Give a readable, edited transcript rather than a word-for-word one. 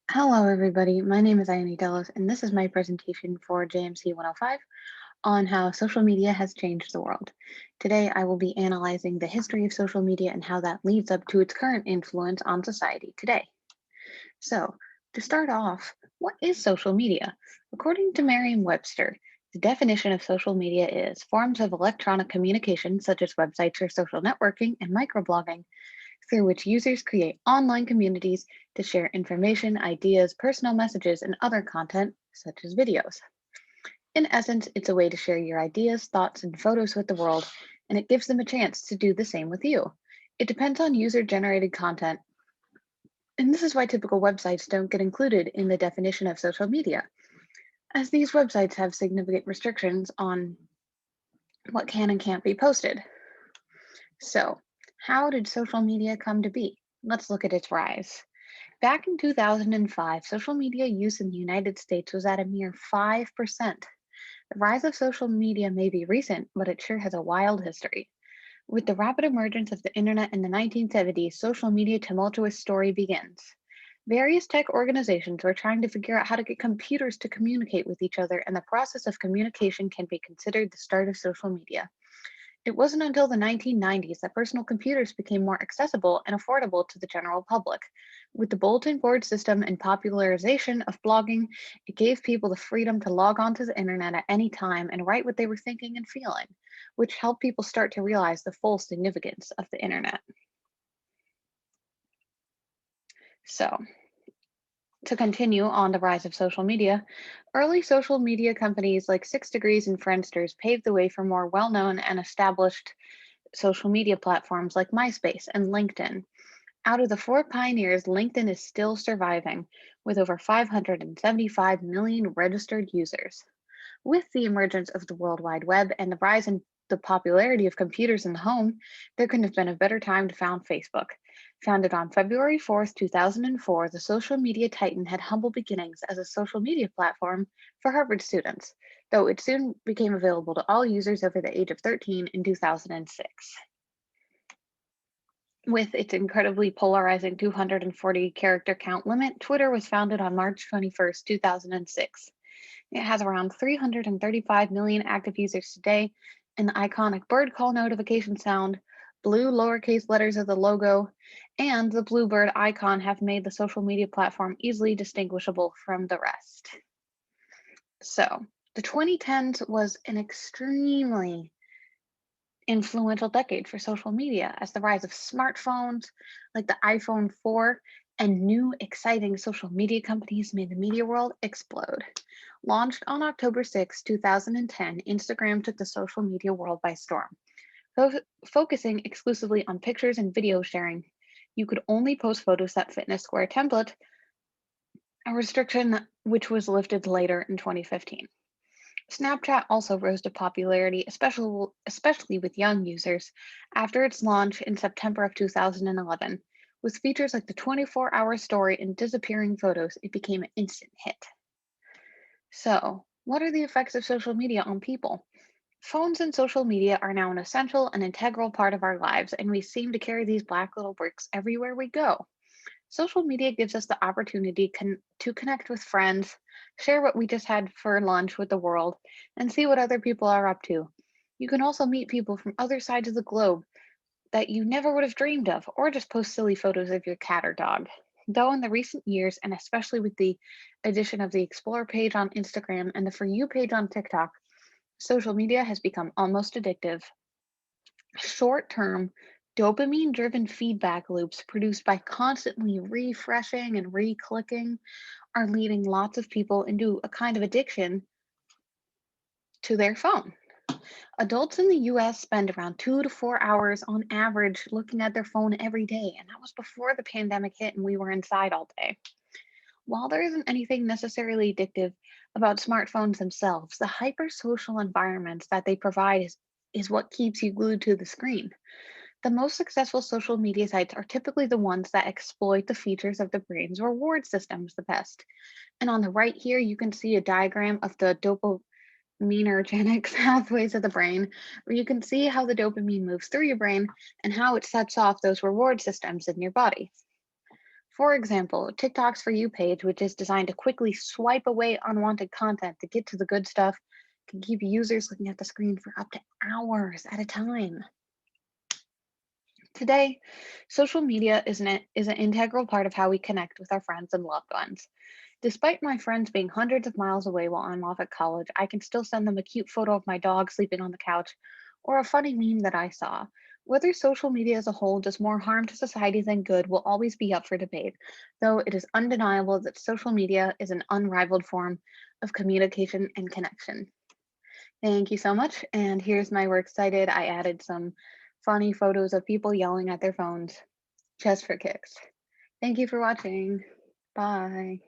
Hello, everybody. My name is Ione Delos, and this is my presentation for JMC 105 on how social media has changed the world. Today, I will be analyzing the history of social media and how that leads up to its current influence on society today. So, to start off, what is social media? According to Merriam-Webster, the definition of social media is forms of electronic communication, such as websites or social networking and microblogging, through which users create online communities to share information, ideas, personal messages, and other content, such as videos. In essence, it's a way to share your ideas, thoughts, and photos with the world, and it gives them a chance to do the same with you. It depends on user generated content, and this is why typical websites don't get included in the definition of social media, as these websites have significant restrictions on what can and can't be posted. So, how did social media come to be? Let's look at its rise. Back in 2005, social media use in the United States was at a mere 5%. The rise of social media may be recent, but it sure has a wild history. With the rapid emergence of the internet in the 1970s, social media tumultuous story begins. Various tech organizations were trying to figure out how to get computers to communicate with each other, and the process of communication can be considered the start of social media. It wasn't until the 1990s that personal computers became more accessible and affordable to the general public. With the bulletin board system and popularization of blogging, it gave people the freedom to log onto the internet at any time and write what they were thinking and feeling, which helped people start to realize the full significance of the internet. So, to continue on the rise of social media, early social media companies like Six Degrees and Friendsters paved the way for more well known and established social media platforms like MySpace and LinkedIn. Out of the four pioneers, LinkedIn is still surviving with over 575 million registered users. With the emergence of the World Wide Web and the rise in the popularity of computers in the home, there couldn't have been a better time to found Facebook. Founded on February 4th, 2004, the social media titan had humble beginnings as a social media platform for Harvard students, though it soon became available to all users over the age of 13 in 2006. With its incredibly polarizing 240 character count limit, Twitter was founded on March 21st, 2006. It has around 335 million active users today, and the iconic bird call notification sound, blue lowercase letters of the logo, and the bluebird icon have made the social media platform easily distinguishable from the rest. So, the 2010s was an extremely influential decade for social media as the rise of smartphones like the iPhone 4 and new exciting social media companies made the media world explode. Launched on October 6, 2010, Instagram took the social media world by storm. Focusing exclusively on pictures and video sharing, you could only post photos that fit in a square template, a restriction which was lifted later in 2015. Snapchat also rose to popularity, especially with young users, after its launch in September of 2011. With features like the 24-hour story and disappearing photos, it became an instant hit. So, what are the effects of social media on people? Phones and social media are now an essential and integral part of our lives, and we seem to carry these black little bricks everywhere we go. Social media gives us the opportunity to connect with friends, share what we just had for lunch with the world, and see what other people are up to. You can also meet people from other sides of the globe that you never would have dreamed of, or just post silly photos of your cat or dog. Though in the recent years, and especially with the addition of the Explore page on Instagram and the For You page on TikTok, social media has become almost addictive. Short term, dopamine driven feedback loops produced by constantly refreshing and re clicking are leading lots of people into a kind of addiction to their phone. Adults in the US spend around 2 to 4 hours on average looking at their phone every day, and that was before the pandemic hit and we were inside all day. While there isn't anything necessarily addictive about smartphones themselves, the hyper social environments that they provide is what keeps you glued to the screen. The most successful social media sites are typically the ones that exploit the features of the brain's reward systems the best. And on the right here, you can see a diagram of the dopaminergic pathways of the brain, where you can see how the dopamine moves through your brain and how it sets off those reward systems in your body. For example, TikTok's For You page, which is designed to quickly swipe away unwanted content to get to the good stuff, can keep users looking at the screen for up to hours at a time. Today, social media is an integral part of how we connect with our friends and loved ones. Despite my friends being hundreds of miles away while I'm off at college, I can still send them a cute photo of my dog sleeping on the couch or a funny meme that I saw. Whether social media as a whole does more harm to society than good will always be up for debate, though it is undeniable that social media is an unrivaled form of communication and connection. Thank you so much. And here's my works cited. I added some funny photos of people yelling at their phones just for kicks. Thank you for watching. Bye.